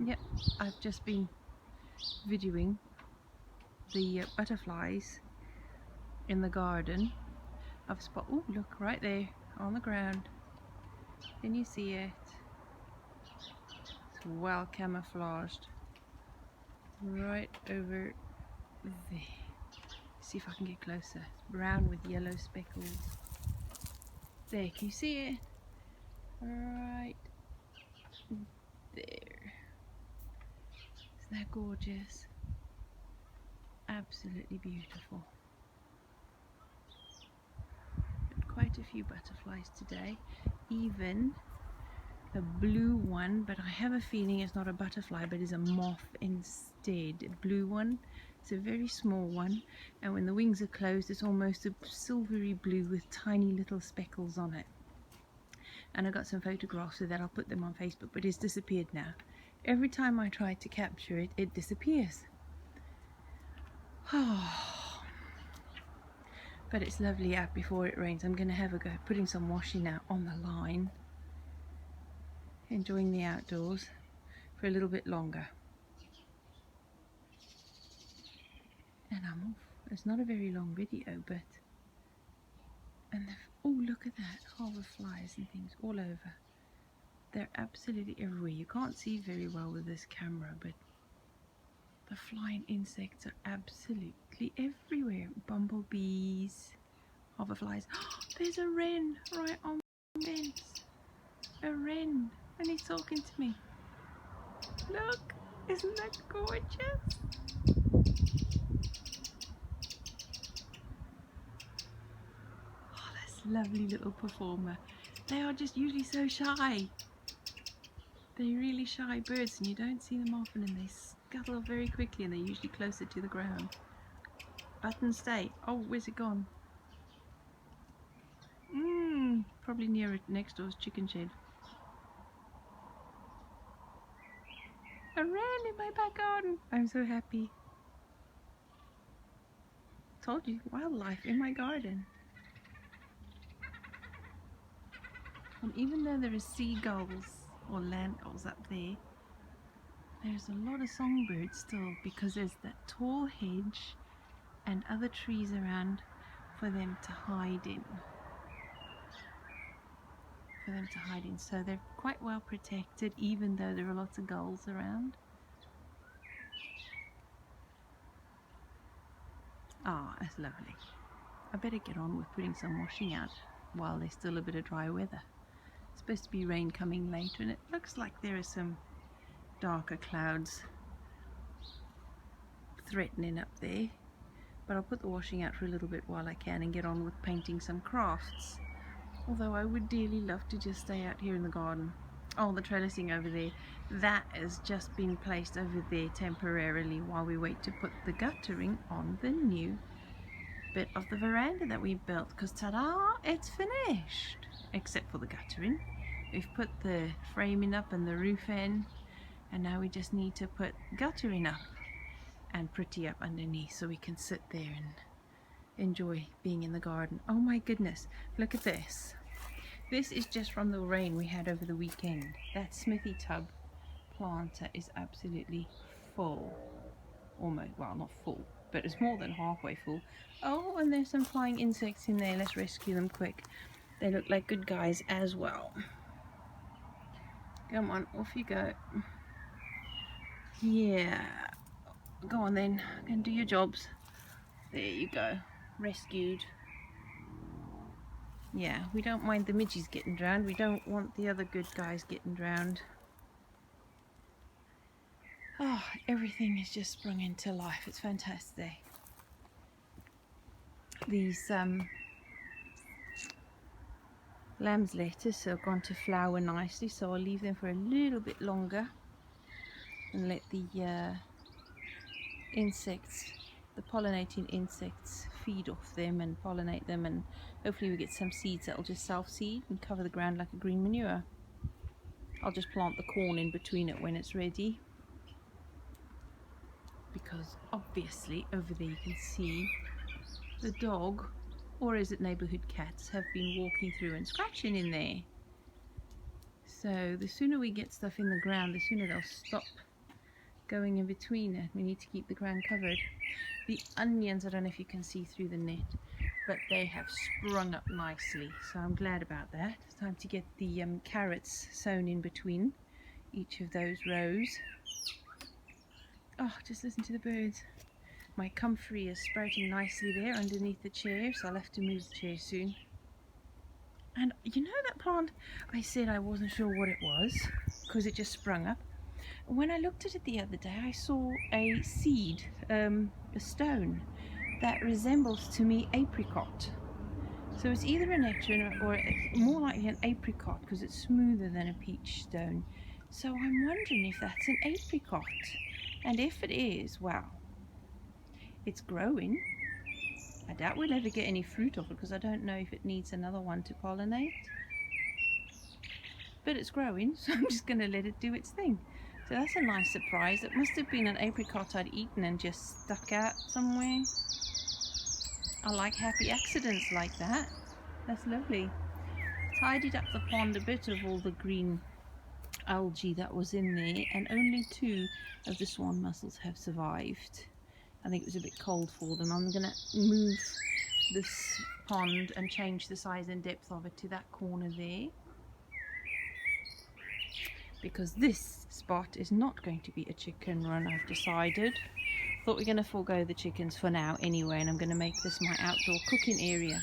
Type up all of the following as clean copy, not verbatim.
Yep, I've just been videoing the butterflies in the garden. I've spot. Oh, look right there on the ground. Can you see it? It's well camouflaged. Right over there. See if I can get closer. It's brown with yellow speckles. There, can you see it? Right there. Isn't that gorgeous? Absolutely beautiful. Quite a few butterflies today, even a blue one, but I have a feeling it's not a butterfly but is a moth instead. A blue one. It's a very small one, and when the wings are closed it's almost a silvery blue with tiny little speckles on it. And I got some photographs of that. I'll put them on Facebook, but it's disappeared now. Every time I try to capture it, it disappears. Oh, but it's lovely out before it rains. I'm going to have a go putting some washing out on the line, enjoying the outdoors for a little bit longer. And I'm off. It's not a very long video, but oh, look at that, hoverflies and things all over. They're absolutely everywhere. You can't see very well with this camera, but the flying insects are absolutely everywhere. Bumblebees, hoverflies. Oh, there's a wren right on the fence. A wren, and he's talking to me. Look, isn't that gorgeous? Oh, that's a lovely little performer. They are just usually so shy. They're really shy birds, and you don't see them often, and they scuttle very quickly, and they're usually closer to the ground. Button, stay. Oh, where's it gone? Probably near it, next door's chicken shed. A wren in my back garden. I'm so happy. Told you, wildlife in my garden. And even though there are seagulls or land gulls up there, there's a lot of songbirds still, because there's that tall hedge and other trees around for them to hide in. So they're quite well protected, even though there are lots of gulls around. Ah, that's lovely. I better get on with putting some washing out while there's still a bit of dry weather. It's supposed to be rain coming later, and it looks like there are some darker clouds threatening up there. But I'll put the washing out for a little bit while I can and get on with painting some crafts. Although I would dearly love to just stay out here in the garden. Oh, the trellising over there, that has just been placed over there temporarily while we wait to put the guttering on the new bit of the veranda that we built, because ta-da, it's finished, except for the guttering. We've put the framing up and the roof in, and now we just need to put guttering up and pretty up underneath so we can sit there and enjoy being in the garden. Oh my goodness, look at this. This is just from the rain we had over the weekend. That Smithy tub planter is absolutely full. Almost, well, not full, but it's more than halfway full. Oh, and there's some flying insects in there. Let's rescue them quick. They look like good guys as well. Come on, off you go. Yeah, go on then, and do your jobs. There you go, rescued. Yeah, we don't mind the midges getting drowned. We don't want the other good guys getting drowned. Oh, everything has just sprung into life. It's fantastic. These lamb's lettuce are going to flower nicely, so I'll leave them for a little bit longer and let the insects, the pollinating insects, feed off them and pollinate them, and hopefully we get some seeds that will just self-seed and cover the ground like a green manure. I'll just plant the corn in between it when it's ready, because obviously over there you can see the dog, or is it neighborhood cats, have been walking through and scratching in there. So the sooner we get stuff in the ground, the sooner they'll stop going in between it. We need to keep the ground covered. The onions, I don't know if you can see through the net, but they have sprung up nicely, so I'm glad about that. It's time to get the carrots sown in between each of those rows. Oh, just listen to the birds. My comfrey is sprouting nicely there underneath the chair, so I'll have to move the chair soon. And you know that plant, I said I wasn't sure what it was because it just sprung up. When I looked at it the other day, I saw a seed, a stone that resembles to me apricot. So it's either a nectarine or more likely an apricot because it's smoother than a peach stone. So I'm wondering if that's an apricot. And if it is, well, it's growing. I doubt we'll ever get any fruit off it because I don't know if it needs another one to pollinate. But it's growing, so I'm just going to let it do its thing. So that's a nice surprise. It must have been an apricot I'd eaten and just stuck out somewhere. I like happy accidents like that. That's lovely. Tidied up the pond a bit of all the green algae that was in there, and only 2 of the swan mussels have survived. I think it was a bit cold for them. I'm going to move this pond and change the size and depth of it to that corner there, because this spot is not going to be a chicken run, I've decided. Thought we're going to forego the chickens for now anyway, and I'm going to make this my outdoor cooking area,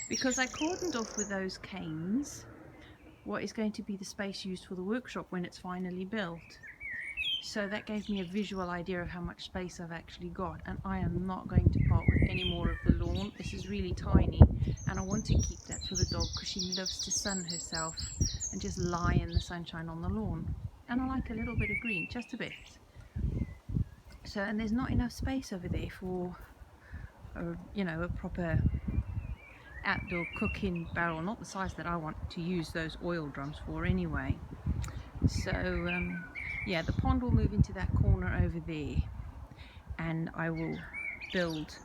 because I cordoned off with those canes what is going to be the space used for the workshop when it's finally built. So that gave me a visual idea of how much space I've actually got, and I am not going to part with any more of the lawn. This is really tiny, and I want to keep that for the dog because she loves to sun herself and just lie in the sunshine on the lawn. And I like a little bit of green, just a bit. So, and there's not enough space over there for a proper outdoor cooking barrel, not the size that I want to use those oil drums for anyway. So yeah, the pond will move into that corner over there, and I will build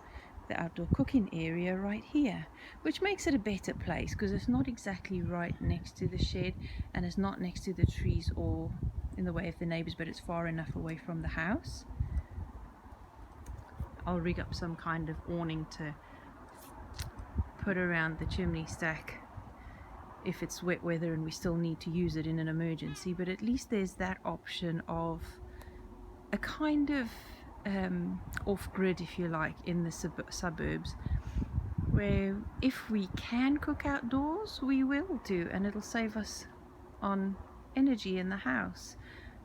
the outdoor cooking area right here, which makes it a better place because it's not exactly right next to the shed, and it's not next to the trees or in the way of the neighbors, but it's far enough away from the house. I'll rig up some kind of awning to put around the chimney stack if it's wet weather and we still need to use it in an emergency, but at least there's that option of a kind of off-grid, if you like, in the suburbs, where if we can cook outdoors we will do, and it'll save us on energy in the house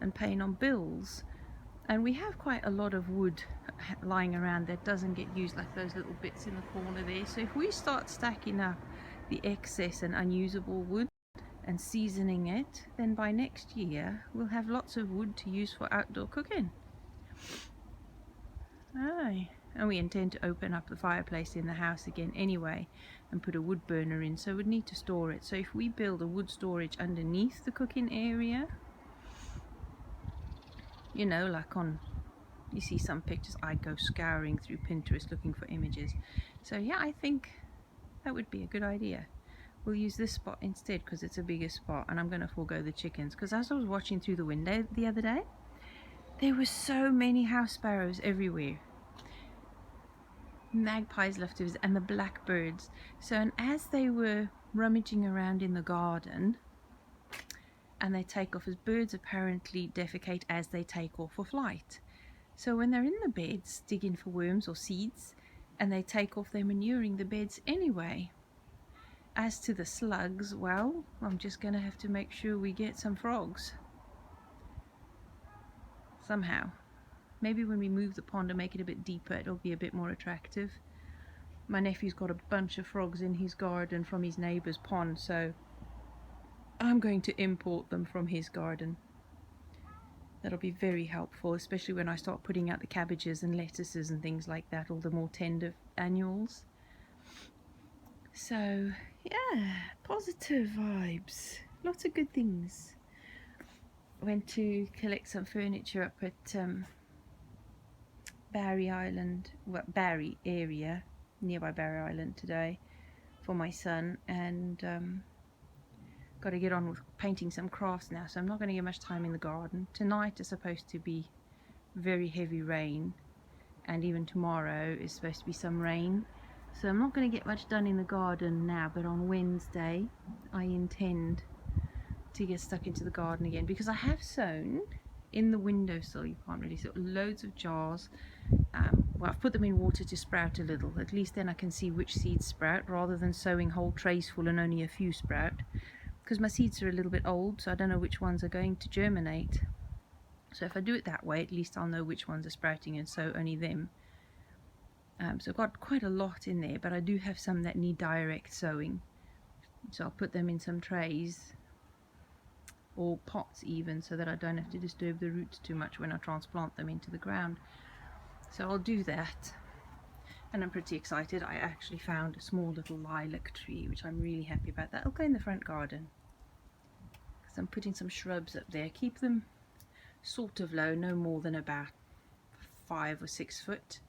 and paying on bills. And we have quite a lot of wood lying around that doesn't get used, like those little bits in the corner there. So if we start stacking up the excess and unusable wood and seasoning it, then by next year we'll have lots of wood to use for outdoor cooking. Aye. And we intend to open up the fireplace in the house again anyway and put a wood burner in, so we'd need to store it. So if we build a wood storage underneath the cooking area, you know, like you see some pictures, I go scouring through Pinterest looking for images. So yeah, I think that would be a good idea. We'll use this spot instead because it's a bigger spot, and I'm going to forego the chickens because as I was watching through the window the other day, there were so many house sparrows everywhere. Magpies left to visit, and the blackbirds. So, and as they were rummaging around in the garden, and they take off, as birds apparently defecate as they take off for flight. So when they're in the beds digging for worms or seeds, and they take off, they're manuring the beds anyway. As to the slugs, well, I'm just going to have to make sure we get some frogs. Somehow. Maybe when we move the pond and make it a bit deeper, it'll be a bit more attractive. My nephew's got a bunch of frogs in his garden from his neighbour's pond, so I'm going to import them from his garden. That'll be very helpful, especially when I start putting out the cabbages and lettuces and things like that, all the more tender annuals. So, yeah, positive vibes. Lots of good things. Went to collect some furniture up at Barry Island, well, Barry area, nearby Barry Island today for my son, and got to get on with painting some crafts now, so I'm not going to get much time in the garden. Tonight is supposed to be very heavy rain, and even tomorrow is supposed to be some rain. So I'm not going to get much done in the garden now, but on Wednesday I intend to get stuck into the garden again, because I have sown in the windowsill, you can't really see, loads of jars. Well, I've put them in water to sprout a little. At least then I can see which seeds sprout, rather than sowing whole trays full and only a few sprout, because my seeds are a little bit old, so I don't know which ones are going to germinate. So if I do it that way, at least I'll know which ones are sprouting and sow only them. So I've got quite a lot in there, but I do have some that need direct sowing. So I'll put them in some trays or pots even, so that I don't have to disturb the roots too much when I transplant them into the ground. So I'll do that, and I'm pretty excited. I actually found a small little lilac tree, which I'm really happy about. That'll go in the front garden, because I'm putting some shrubs up there. Keep them sort of low, no more than about 5 or 6 foot,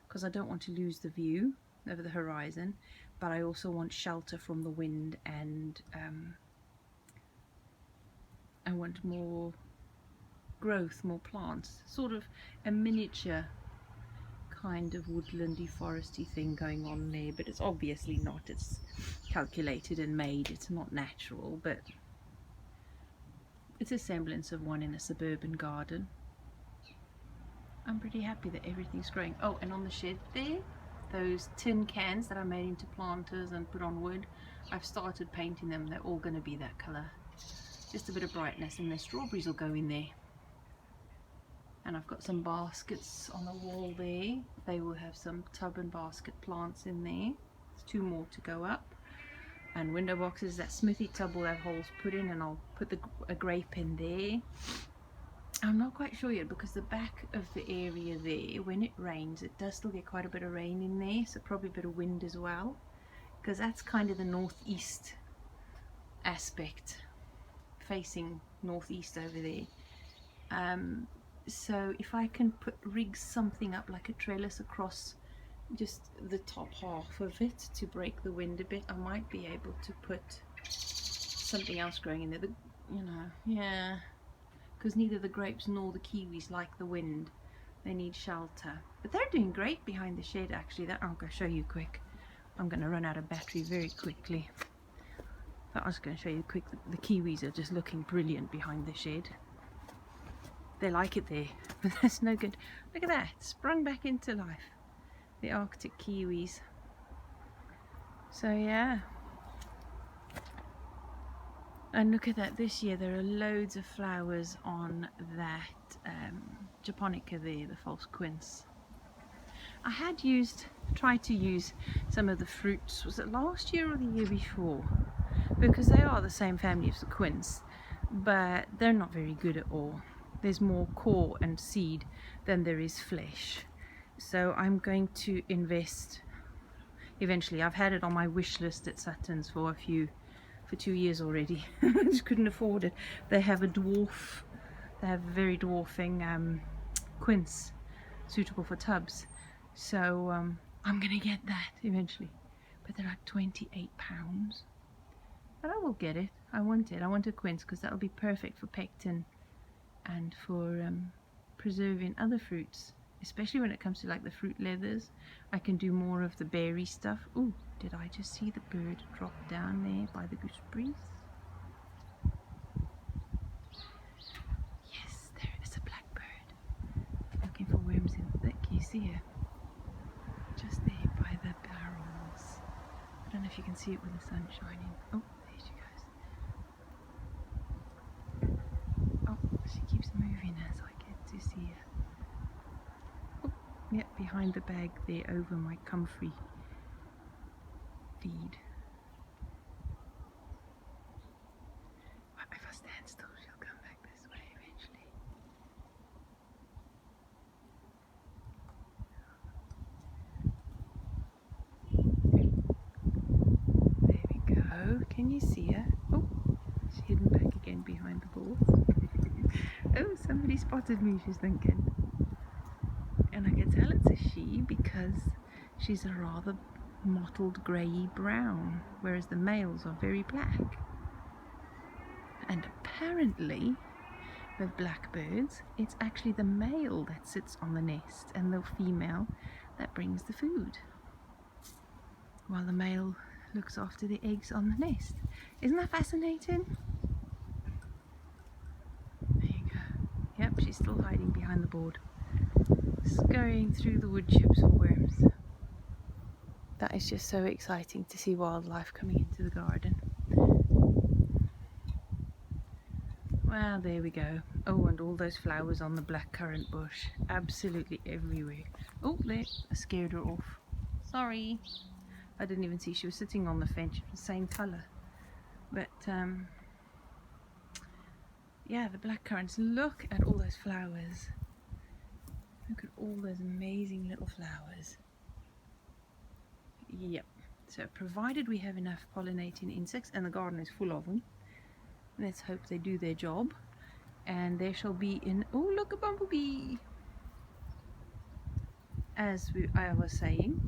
because I don't want to lose the view over the horizon, but I also want shelter from the wind, and I want more growth, more plants, sort of a miniature kind of woodlandy foresty thing going on there. But it's obviously not, it's calculated and made, it's not natural, but it's a semblance of one in a suburban garden. I'm pretty happy that everything's growing. Oh, and on the shed there, those tin cans that I made into planters and put on wood, I've started painting them. They're all going to be that colour. Just a bit of brightness, and the strawberries will go in there. And I've got some baskets on the wall there. They will have some tub and basket plants in there. There's 2 more to go up. And window boxes. That smithy tub will have holes put in, and I'll put a grape in there. I'm not quite sure yet, because the back of the area there, when it rains, it does still get quite a bit of rain in there, so probably a bit of wind as well, because that's kind of the northeast aspect, facing northeast over there. So if I can rig something up like a trellis across just the top half of it to break the wind a bit, I might be able to put something else growing in there. Yeah, because neither the grapes nor the kiwis like the wind. They need shelter. But they're doing great behind the shed, actually. That I'll go show you quick. I'm going to run out of battery very quickly. But I was going to show you quick. The kiwis are just looking brilliant behind the shed. They like it there, but that's no good. Look at that, sprung back into life. The Arctic kiwis. So yeah. And look at that, this year there are loads of flowers on that japonica there, the false quince. I had tried to use some of the fruits, was it last year or the year before? Because they are the same family as the quince, but they're not very good at all. There's more core and seed than there is flesh. So I'm going to invest eventually. I've had it on my wish list at Sutton's for 2 years already. I just couldn't afford it. They have a very dwarfing quince suitable for tubs. So I'm gonna get that eventually. But they're like £28. But I will get it. I want it. I want a quince, because that'll be perfect for pectin and for preserving other fruits. Especially when it comes to like the fruit leathers. I can do more of the berry stuff. Ooh, did I just see the bird drop down there by the gooseberries? Yes, there is a blackbird. Looking for worms in the thick. You see her? Just there by the barrels. I don't know if you can see it with the sun shining. Oh, there she goes. Oh, she keeps moving as I get to see her. Yep, behind the bag there, over my comfrey feed. If I stand still, she'll come back this way eventually. There we go. Can you see her? Oh, she's hidden back again behind the boards. Oh, somebody spotted me, she's thinking. And I can tell it's a she because she's a rather mottled grey brown, whereas the males are very black. And apparently with blackbirds, it's actually the male that sits on the nest and the female that brings the food, while the male looks after the eggs on the nest. Isn't that fascinating? There you go. Yep, she's still hiding behind the board, scurrying through the wood chips for worms. That is just so exciting to see wildlife coming into the garden. Well, there we go. Oh, and all those flowers on the blackcurrant bush. Absolutely everywhere. Oh, there. I scared her off. Sorry. I didn't even see she was sitting on the fence. The same colour. But, yeah, the blackcurrants. Look at all those flowers. Look at all those amazing little flowers. Yep. So, provided we have enough pollinating insects, and the garden is full of them, let's hope they do their job. And there shall be oh, look, a bumblebee! As I was saying,